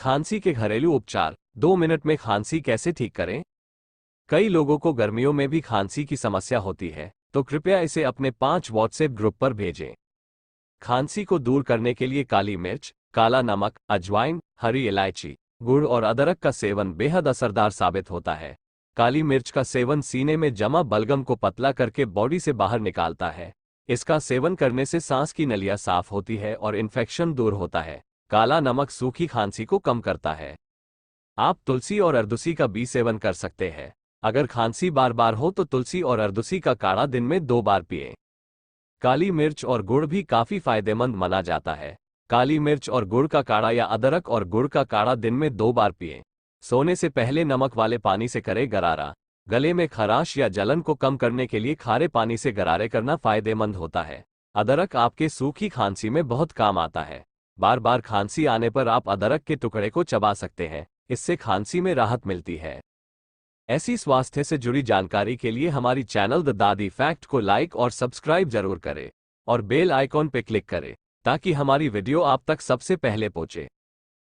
खांसी के घरेलू उपचार। 2 मिनट में खांसी कैसे ठीक करें। कई लोगों को गर्मियों में भी खांसी की समस्या होती है, तो कृपया इसे अपने 5 व्हाट्सएप ग्रुप पर भेजें। खांसी को दूर करने के लिए काली मिर्च, काला नमक, अजवाइन, हरी इलायची, गुड़ और अदरक का सेवन बेहद असरदार साबित होता है। काली मिर्च का सेवन सीने में जमा बलगम को पतला करके बॉडी से बाहर निकालता है। इसका सेवन करने से सांस की नलियां साफ होती है और इन्फेक्शन दूर होता है। काला नमक सूखी खांसी को कम करता है। आप तुलसी और अरदुसी का भी सेवन कर सकते हैं। अगर खांसी बार बार हो तो तुलसी और अरदुसी का काढ़ा दिन में 2 बार पिएं। काली मिर्च और गुड़ भी काफी फायदेमंद माना जाता है। काली मिर्च और गुड़ का काढ़ा या अदरक और गुड़ का काढ़ा दिन में 2 बार पिएं। सोने से पहले नमक वाले पानी से करें गरारा। गले में खराश या जलन को कम करने के लिए खारे पानी से गरारे करना फायदेमंद होता है। अदरक आपके सूखी खांसी में बहुत काम आता है। बार बार खांसी आने पर आप अदरक के टुकड़े को चबा सकते हैं, इससे खांसी में राहत मिलती है। ऐसी स्वास्थ्य से जुड़ी जानकारी के लिए हमारी चैनल द दादी फैक्ट को लाइक और सब्सक्राइब जरूर करें और बेल आइकॉन पर क्लिक करें ताकि हमारी वीडियो आप तक सबसे पहले पहुंचे।